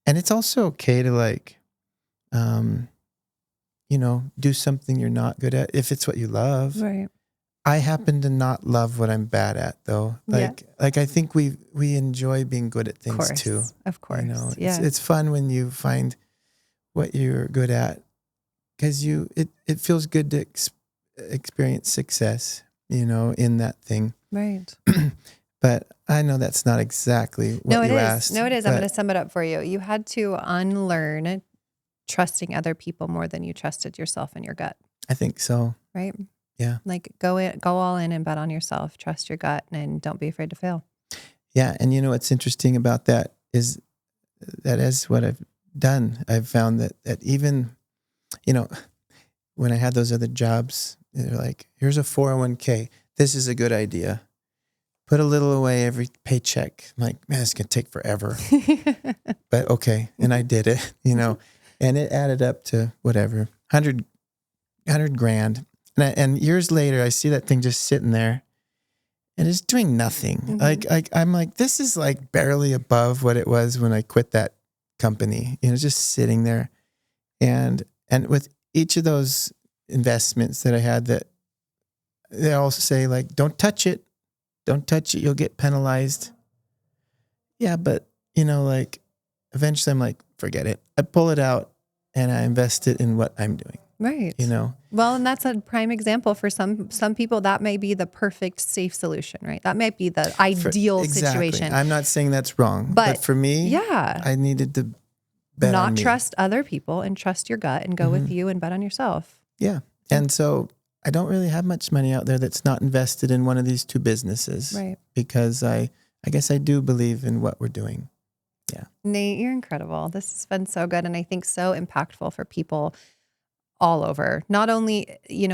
And it's also okay to like, do something you're not good at if it's what you love. Right. I happen to not love what I'm bad at though. Like I think we enjoy being good at things too. Of course. It's fun when you find what you're good at because it feels good to experience success, in that thing. Right. But I know that's not exactly what you asked. No, it is. I'm going to sum it up for you. You had to unlearn trusting other people more than you trusted yourself and your gut. I think so. Right? Yeah. Like go all in and bet on yourself. Trust your gut and don't be afraid to fail. Yeah. And what's interesting about that is that as what I've done, I've found that even, when I had those other jobs, they're like, here's a 401k. This is a good idea. Put a little away every paycheck. I'm like, man, it's going to take forever. But okay. And I did it, and it added up to whatever, 100 grand. And years later, I see that thing just sitting there and it's doing nothing. Mm-hmm. I'm like, this is like barely above what it was when I quit that company, just sitting there. And with each of those investments that I had, that they all say like, don't touch it. Don't touch it. You'll get penalized. Yeah. But like eventually I'm like, forget it. I pull it out and I invest it in what I'm doing. Right. Well, and that's a prime example for some people. That may be the perfect safe solution, right? That might be the ideal situation. I'm not saying that's wrong, but for me, I needed to bet on me. Trust other people and trust your gut and go with you and bet on yourself. Yeah. And so I don't really have much money out there that's not invested in one of these two businesses, right? Because I I guess I do believe in what we're doing. Nate, you're incredible. This has been so good. And I think so impactful for people all over, not only,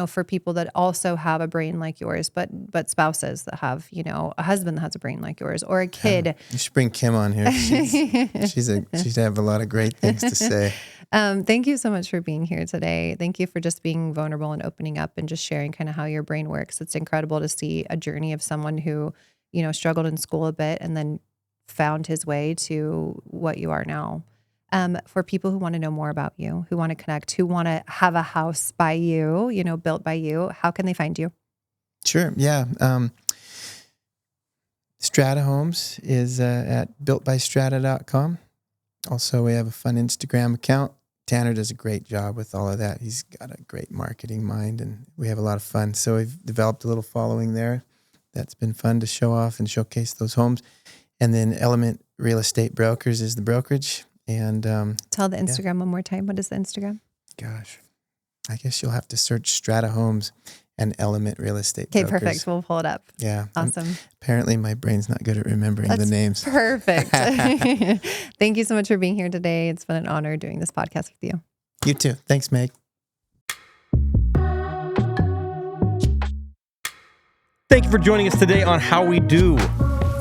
for people that also have a brain like yours, but spouses that have, a husband that has a brain like yours, or a kid. You should bring Kim on here. She'd have a lot of great things to say. Thank you so much for being here today. Thank you for just being vulnerable and opening up and just sharing kind of how your brain works. It's incredible to see a journey of someone who, struggled in school a bit and then found his way to what you are now. For people who want to know more about you, who want to connect, who want to have a house by you, built by you, how can they find you? Sure. Yeah. Strata Homes is at builtbystrata.com. Also, we have a fun Instagram account. Tanner does a great job with all of that. He's got a great marketing mind, and we have a lot of fun. So we've developed a little following there. That's been fun to show off and showcase those homes. And then Element Real Estate Brokers is the brokerage. And tell the Instagram one more time. What is the Instagram? Gosh, I guess you'll have to search Strata Homes and Element Real Estate Okay, Brokers. Perfect. We'll pull it up. Yeah. Awesome. Apparently my brain's not good at remembering the names. Perfect. Thank you so much for being here today. It's been an honor doing this podcast with you. You too. Thanks, Meg. Thank you for joining us today on How We Do.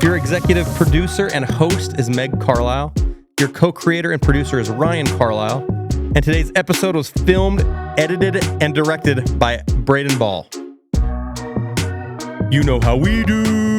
Your executive producer and host is Meg Carlisle. Your co-creator and producer is Ryan Carlisle. And today's episode was filmed, edited, and directed by Braden Ball. You know how we do.